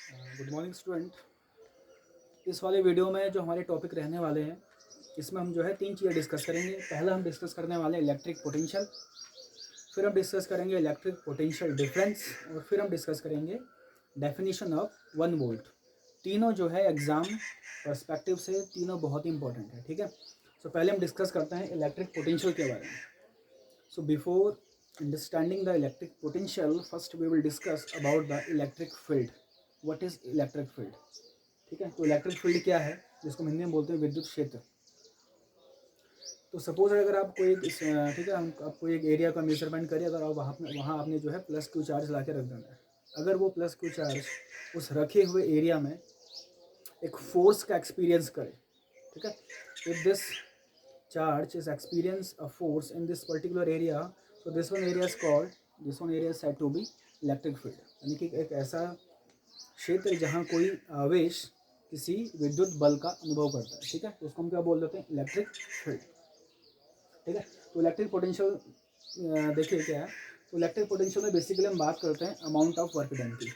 Good morning student. इस वाले video में जो हमारे टॉपिक रहने वाले हैं, इसमें हम जो है 3 चीज़ें डिस्कस करेंगे। पहला हम डिस्कस करने वाले हैं इलेक्ट्रिक पोटेंशियल, फिर हम डिस्कस करेंगे इलेक्ट्रिक पोटेंशियल डिफरेंस, और फिर हम डिस्कस करेंगे डेफिनेशन ऑफ 1 वोल्ट। तीनों जो है एग्ज़ाम पर्सपेक्टिव से तीनों बहुत ही इंपॉर्टेंट है, ठीक है। सो पहले हम डिस्कस करते हैं इलेक्ट्रिक पोटेंशियल के बारे में। So before understanding the electric potential, first we will discuss about the electric field. What is electric field? ठीक है, तो इलेक्ट्रिक फील्ड क्या है, जिसको हम हिंदी में बोलते हैं विद्युत क्षेत्र। तो सपोज अगर आप कोई ठीक है, हम आपको एक एरिया का मेजरमेंट करिए, अगर आप वहाँ आपने जो है प्लस क्यू चार्ज ला के रख देना है। अगर वो प्लस क्यू चार्ज उस रखे हुए एरिया में एक फोर्स का एक्सपीरियंस करे, ठीक है, if this charge is experience a force in this particular area, तो this one area is called, this one area is said to be electric field. यानी कि एक ऐसा क्षेत्र जहाँ कोई आवेश किसी विद्युत बल का अनुभव करता है, ठीक है, तो उसको हम क्या बोल देते हैं, इलेक्ट्रिक फील्ड। ठीक है, तो इलेक्ट्रिक पोटेंशियल देखिए क्या है। तो इलेक्ट्रिक पोटेंशियल में बेसिकली हम बात करते हैं अमाउंट ऑफ वर्क डन की,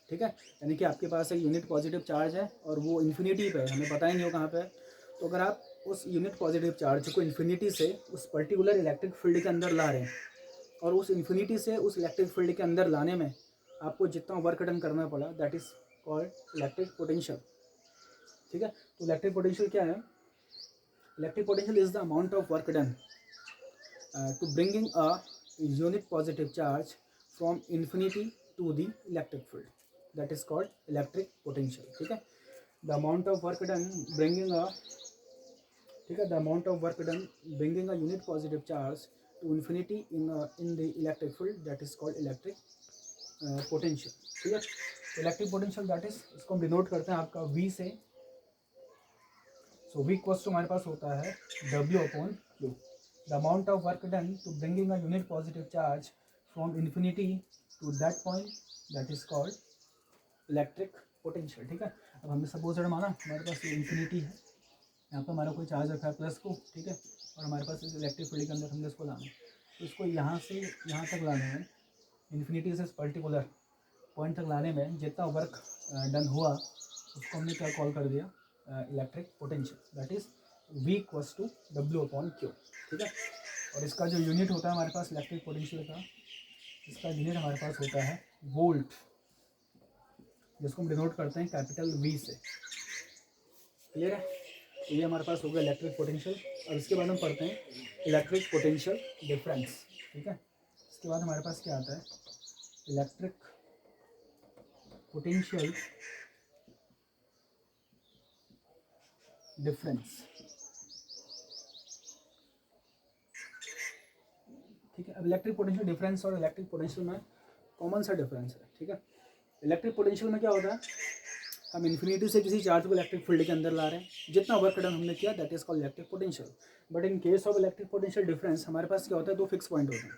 ठीक है। यानी कि आपके पास एक यूनिट पॉजिटिव चार्ज है और वो इन्फिनिटी पे है, हमें पता ही नहीं हो कहाँ पे है। तो अगर आप उस यूनिट पॉजिटिव चार्ज को इन्फिनिटी से उस पर्टिकुलर इलेक्ट्रिक फील्ड के अंदर ला रहे हैं, और उस इन्फिनिटी से उस इलेक्ट्रिक फील्ड के अंदर लाने में आपको जितना वर्क डन करना पड़ा, that is called electric potential. ठीक है, तो इलेक्ट्रिक पोटेंशियल क्या है? Electric potential is the amount of work done to bringing a unit positive charge from infinity to the electric field, that is called electric potential. ठीक है, the amount of work done bringing a, ठीक है, the amount of work done bringing a unit positive charge to infinity in the electric field, that is called electric potential. ठीक है, electric potential that is, इसको हम denote करते हैं आपका V से। सो V इक्वल्स टू हमारे पास होता है W upon Q, the amount of work done to bringing a unit positive charge from infinity to that point, that is called electric potential. ठीक है, अब हमने सपोज माना हमारे पास ये इन्फिनिटी है, यहाँ पर हमारा कोई चार्ज रखा है प्लस को, ठीक है, और हमारे पास इस इलेक्ट्रिक फील्ड के अंदर हमने इसको लाना है, तो इसको यहाँ से यहाँ तक लाने में, इन्फिनिटी से इस पर्टिकुलर पॉइंट तक लाने में जितना वर्क डन हुआ, उसको हमने क्या कॉल कर दिया, electric potential, that is V equals to W upon Q। ठीक है, और इसका जो यूनिट होता है हमारे पास इलेक्ट्रिक पोटेंशियल का, इसका यूनिट हमारे पास होता है वोल्ट, जिसको हम डिनोट करते हैं कैपिटल V से। क्लियर है? तो ये हमारे पास होगा इलेक्ट्रिक पोटेंशियल। और इसके बाद हम पढ़ते हैं इलेक्ट्रिक पोटेंशियल डिफरेंस। ठीक है, इसके बाद हमारे पास क्या आता है, इलेक्ट्रिक पोटेंशियल डिफरेंस। ठीक है, अब इलेक्ट्रिक पोटेंशियल डिफरेंस और इलेक्ट्रिक पोटेंशियल में कॉमन सा डिफरेंस है। ठीक है, इलेक्ट्रिक पोटेंशियल में क्या होता है, हम इन्फिनिटी से किसी चार्ज को इलेक्ट्रिक फील्ड के अंदर ला रहे हैं, जितना वर्क डन हमने किया that is called electric potential. But in case of electric potential difference हमारे पास क्या होता है, दो फिक्स पॉइंट होते हैं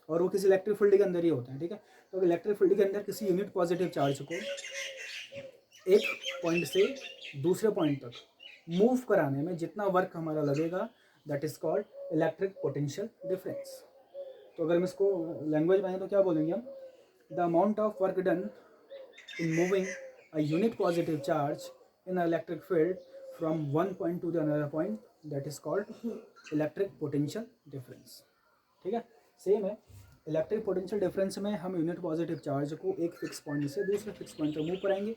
और वो किसी इलेक्ट्रिक फील्ड के अंदर ही होते हैं। ठीक है, तो इलेक्ट्रिक फील्ड के अंदर किसी यूनिट पॉजिटिव चार्ज को एक पॉइंट से दूसरे पॉइंट तक मूव कराने में जितना वर्क हमारा लगेगा, that is called electric potential difference. तो अगर हम इसको लैंग्वेज में तो क्या बोलेंगे हम, the amount of work done in moving a unit positive charge in an electric field from one point to the another point, that is called electric potential difference। ठीक है, सेम है, इलेक्ट्रिक पोटेंशियल डिफरेंस में हम unit positive charge को एक fix point से दूसरे fix point तक मूव कराएंगे,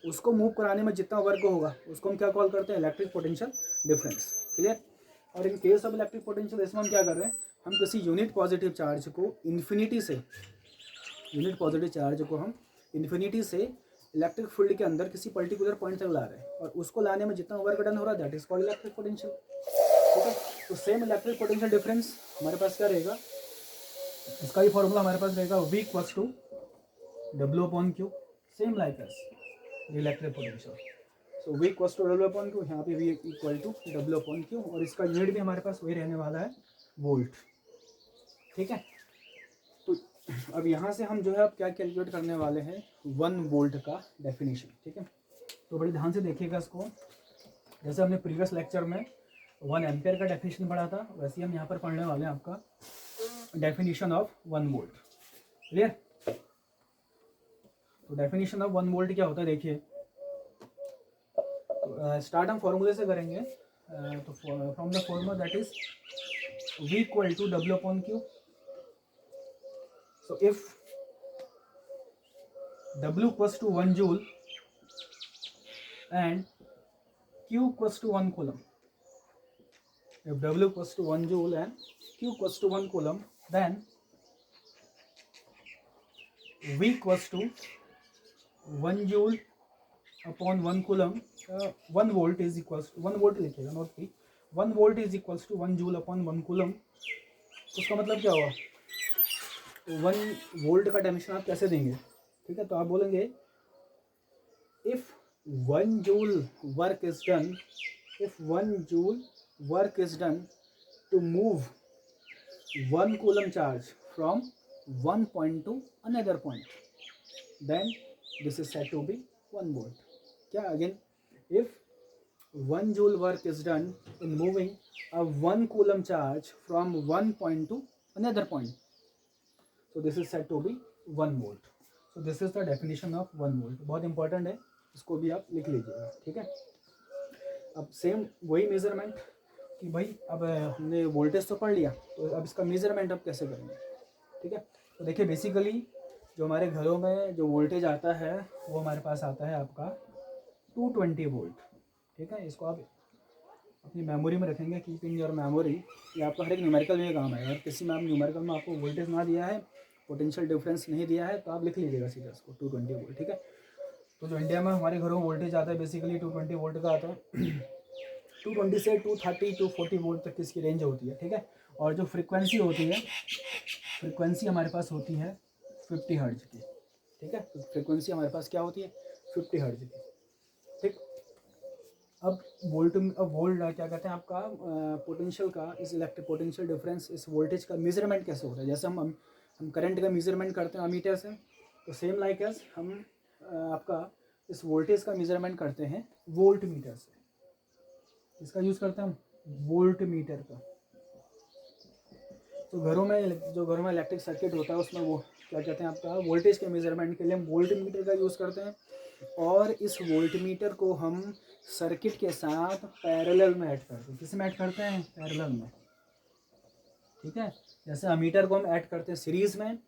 उसको मूव कराने में जितना वर्क होगा उसको हम क्या कॉल करते हैं, इलेक्ट्रिक पोटेंशियल डिफरेंस। क्लियर? और in case of electric potential इसमें हम क्या कर रहे हैं, हम किसी यूनिट पॉजिटिव चार्ज को इन्फिनिटी से, यूनिट पॉजिटिव चार्ज को हम इन्फिनिटी से इलेक्ट्रिक फील्ड के अंदर किसी पर्टिकुलर पॉइंट तक ला रहे हैं, और उसको लाने में जितना वर्क डन हो रहा है that is called electric potential. ठीक है, तो सेम इलेक्ट्रिक पोटेंशियल डिफरेंस हमारे पास क्या रहेगा, इसका ही फॉर्मूला हमारे पास रहेगा V equals to W upon Q, same like as the electric potential. So V equals to W upon Q, यहाँ पे V equal to W upon Q, और इसका यूनिट भी हमारे पास वही रहने वाला है, वोल्ट। ठीक है, तो अब यहाँ से हम जो है अब क्या कैलकुलेट करने वाले हैं, 1 वोल्ट का डेफिनेशन। ठीक है, तो बड़ी ध्यान से देखिएगा इसको। जैसे हमने प्रीवियस लेक्चर में 1 एम्पियर का डेफिनेशन पढ़ा था, वैसे ही हम यहाँ पर पढ़ने वाले हैं आपका डेफिनेशन ऑफ 1 वोल्ट। क्लियर? तो डेफिनेशन ऑफ 1 वोल्ट क्या होता है देखिए, स्टार्ट हम फॉर्मूले से करेंगे। तो from the formula that is V equal to W upon Q। So if W equals to 1 joule and Q equals to 1 coulomb. If W equals to 1 joule and Q equals to 1 coulomb, then V equals to 1 joule upon 1 coulomb. 1 volt is equals to 1 volt लिखिएगा, not V। 1 volt is equals to 1 joule upon 1 coulomb। तो उसका मतलब क्या हुआ, 1 volt का dimension आप कैसे देंगे, ठीक है। तो आप बोलेंगे if 1 joule work is done, if 1 joule work is done to move 1 coulomb charge from one point to another point, then this is said to be 1 volt। क्या again, if 1 joule work is done in moving a 1 coulomb charge from one point to another point, so this is said to be 1 volt। so this is the definition of 1 volt। बहुत important है, इसको भी आप लिख लीजिएगा, ठीक है। अब सेम वही मेज़रमेंट कि भाई अब हमने वोल्टेज तो पढ़ लिया, तो अब इसका मेज़रमेंट अब कैसे करेंगे, ठीक है। तो देखिए बेसिकली जो हमारे घरों में जो वोल्टेज आता है वो हमारे पास आता है आपका 220 वोल्ट, ठीक है। इसको आप अपनी मेमोरी में रखेंगे, कीप इन योर मेमोरी। ये आपको हर एक न्यूमेरिकल में काम है। अगर किसी में आप न्यूमेरिकल में आपको वोल्टेज ना दिया है, पोटेंशियल डिफरेंस नहीं दिया है, तो आप लिख लीजिएगा सीधा इसको 220 वोल्ट, ठीक है। तो जो इंडिया में हमारे घरों में वोल्टेज आता है बेसिकली 220 वोल्ट का आता है। 220 से 230 टू 40 वोल्ट तक की इसकी रेंज होती है, ठीक है। और जो फ्रीक्वेंसी होती है, फ्रीक्वेंसी हमारे पास होती है 50 हर्ट्ज की, ठीक है। तो फ्रीक्वेंसी हमारे पास क्या होती है 50 हर्ट्ज की, ठीक। अब वोल्ट क्या कहते हैं आपका पोटेंशियल का, इस इलेक्ट्रिक पोटेंशियल डिफरेंस, इस वोल्टेज का मेजरमेंट कैसे होता है। जैसे हम करंट का मेजरमेंट करते हैं अमीटर से, तो सेम लाइक एज हम आपका इस वोल्टेज का मेजरमेंट करते हैं वोल्ट मीटर से। इसका यूज़ करते हैं हम वोल्ट मीटर का। तो घरों में इलेक्ट्रिक सर्किट होता है, उसमें वो क्या कहते हैं आपका वोल्टेज के मेजरमेंट के लिए हम वोल्ट मीटर का यूज़ करते हैं। और इस वोल्ट मीटर को हम सर्किट के साथ पैरेलल में ऐड करते हैं। किसमें ऐड करते हैं, पैरेलल में, ठीक है। जैसे अमीटर को हम ऐड करते हैं सीरीज़ में,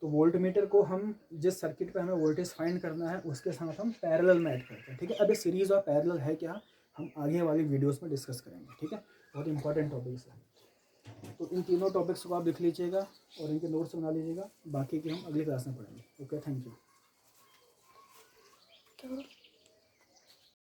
तो वोल्ट मीटर को हम जिस सर्किट पे हमें वोल्टेज फाइंड करना है उसके साथ हम पैरेलल में ऐड करते हैं, ठीक है। अब ये सीरीज़ और पैरेलल है क्या, हम आगे वाली वीडियोस में डिस्कस करेंगे, ठीक है। बहुत इंपॉर्टेंट टॉपिक्स है। तो इन तीनों टॉपिक्स को आप लिख लीजिएगा और इनके नोट्स बना लीजिएगा। बाकी की हम अगली क्लास में पढ़ेंगे। Okay, thank you.